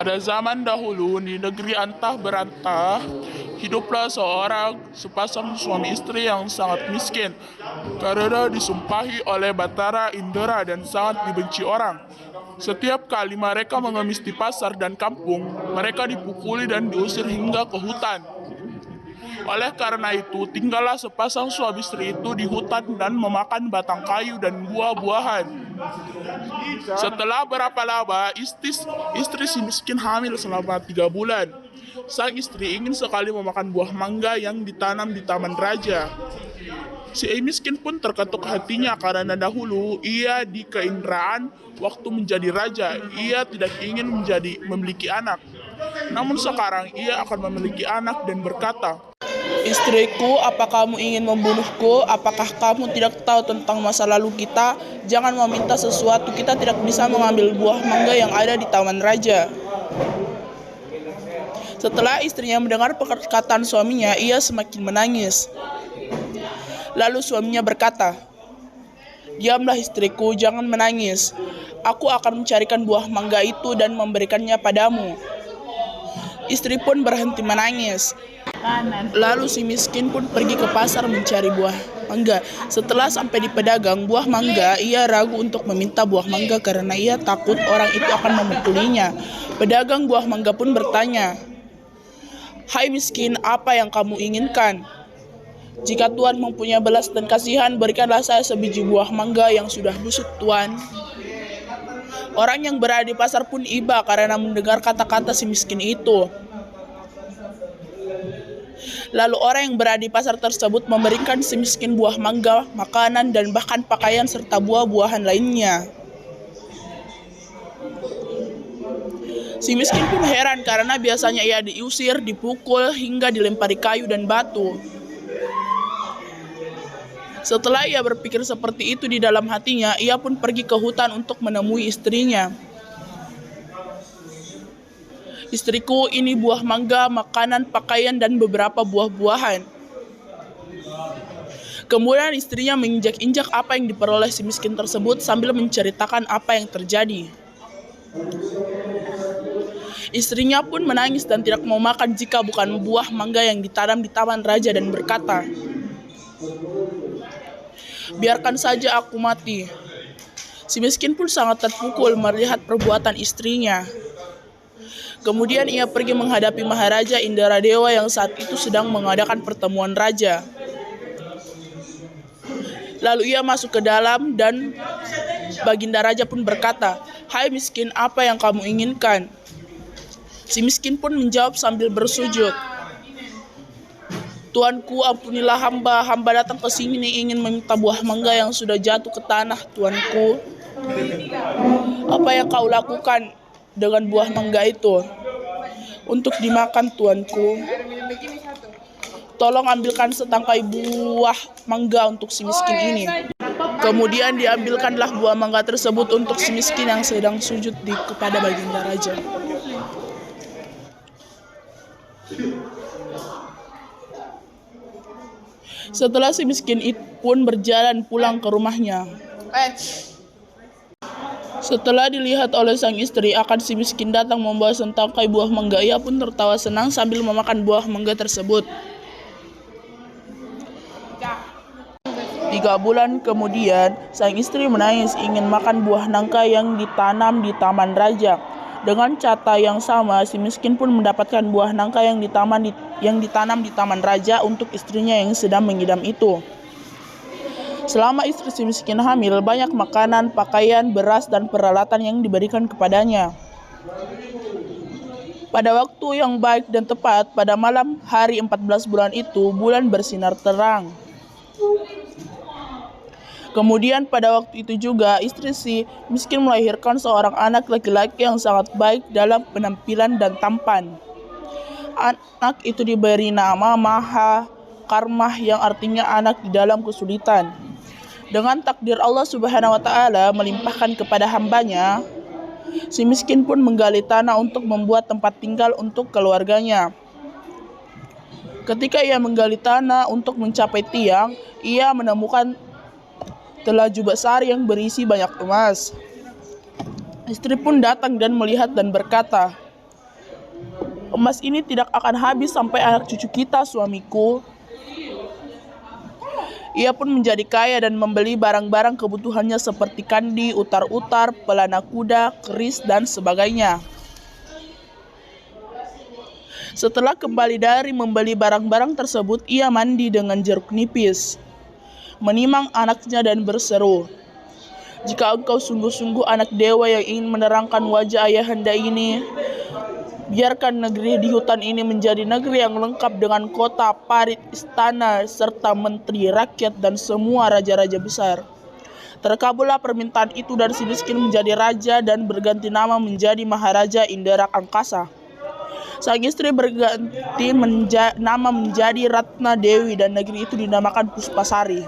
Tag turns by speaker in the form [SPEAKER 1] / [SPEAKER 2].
[SPEAKER 1] Pada zaman dahulu di negeri antah berantah, hiduplah sepasang suami istri yang sangat miskin karena disumpahi oleh Batara Indra dan sangat dibenci orang. Setiap kali mereka mengemis di pasar dan kampung, mereka dipukuli dan diusir hingga ke hutan. Oleh karena itu, tinggallah sepasang suami istri itu di hutan dan memakan batang kayu dan buah-buahan. Setelah berapa lama, istri si miskin hamil selama 3 bulan. Sang istri ingin sekali memakan buah mangga yang ditanam di taman raja. Si miskin pun terketuk hatinya karena dahulu ia di keindraan waktu menjadi raja. Ia tidak ingin memiliki anak. Namun sekarang ia akan memiliki anak dan berkata,
[SPEAKER 2] Istriku, apa kamu ingin membunuhku? Apakah kamu tidak tahu tentang masa lalu kita? Jangan meminta sesuatu, kita tidak bisa mengambil buah mangga yang ada di taman raja. Setelah istrinya mendengar perkataan suaminya, ia semakin menangis. Lalu suaminya berkata, "Diamlah istriku, jangan menangis. Aku akan mencarikan buah mangga itu dan memberikannya padamu." Istri pun berhenti menangis. Lalu si miskin pun pergi ke pasar mencari buah mangga. Setelah sampai di pedagang buah mangga, ia ragu untuk meminta buah mangga karena ia takut orang itu akan memukulinya. Pedagang buah mangga pun bertanya, "Hai miskin, apa yang kamu inginkan? Jika Tuan mempunyai belas dan kasihan, berikanlah saya sebiji buah mangga yang sudah busuk, Tuan." Orang yang berada di pasar pun iba karena mendengar kata-kata si miskin itu. Lalu orang yang berada di pasar tersebut memberikan si miskin buah mangga, makanan, dan bahkan pakaian serta buah-buahan lainnya. Si miskin pun heran karena biasanya ia diusir, dipukul, hingga dilempari kayu dan batu. Setelah ia berpikir seperti itu di dalam hatinya, ia pun pergi ke hutan untuk menemui istrinya. "Istriku, ini buah mangga, makanan, pakaian, dan beberapa buah-buahan." Kemudian istrinya menginjak-injak apa yang diperoleh si miskin tersebut sambil menceritakan apa yang terjadi. Istrinya pun menangis dan tidak mau makan jika bukan buah mangga yang ditanam di taman raja dan berkata, "Biarkan saja aku mati." Si miskin pun sangat terpukul melihat perbuatan istrinya. Kemudian ia pergi menghadapi Maharaja Indradewa yang saat itu sedang mengadakan pertemuan raja. Lalu ia masuk ke dalam dan Baginda Raja pun berkata, "Hai miskin, apa yang kamu inginkan?" Si miskin pun menjawab sambil bersujud, "Tuanku, ampunilah hamba datang ke sini ingin meminta buah mangga yang sudah jatuh ke tanah, Tuanku. Apa yang kau lakukan dengan buah mangga itu?" "Untuk dimakan, Tuanku." "Tolong ambilkan setangkai buah mangga untuk si miskin ini." Kemudian diambilkanlah buah mangga tersebut untuk si miskin yang sedang sujud kepada Baginda Raja. Setelah si miskin itu pun berjalan pulang ke rumahnya. Setelah dilihat oleh sang istri akan si miskin datang membawa setangkai buah mangga, ia pun tertawa senang sambil memakan buah mangga tersebut. 3 bulan kemudian, sang istri menangis ingin makan buah nangka yang ditanam di taman raja. Dengan cara yang sama, si miskin pun mendapatkan buah nangka yang ditanam di taman raja untuk istrinya yang sedang mengidam itu. Selama istri si miskin hamil, banyak makanan, pakaian, beras, dan peralatan yang diberikan kepadanya. Pada waktu yang baik dan tepat, pada malam hari 14 bulan itu, bulan bersinar terang. Kemudian pada waktu itu juga, istri si miskin melahirkan seorang anak laki-laki yang sangat baik dalam penampilan dan tampan. Anak itu diberi nama Maha Karmah yang artinya anak di dalam kesulitan. Dengan takdir Allah Subhanahu wa Ta'ala melimpahkan kepada hambanya, si miskin pun menggali tanah untuk membuat tempat tinggal untuk keluarganya. Ketika ia menggali tanah untuk mencapai tiang, ia menemukan telaju besar yang berisi banyak emas. Istri pun datang dan melihat dan berkata, Emas ini tidak akan habis sampai anak cucu kita, suamiku. Ia pun menjadi kaya dan membeli barang-barang kebutuhannya seperti kandi, utar-utar, pelana kuda, keris, dan sebagainya. Setelah kembali dari membeli barang-barang tersebut, ia mandi dengan jeruk nipis, menimang anaknya dan berseru, "Jika engkau sungguh-sungguh anak dewa yang ingin menerangkan wajah ayahanda ini, biarkan negeri di hutan ini menjadi negeri yang lengkap dengan kota, parit, istana, serta menteri, rakyat, dan semua raja-raja besar." Terkabullah permintaan itu dan si miskin menjadi raja dan berganti nama menjadi Maharaja Indra Angkasa. Sang istri berganti nama menjadi Ratna Dewi dan negeri itu dinamakan Puspasari.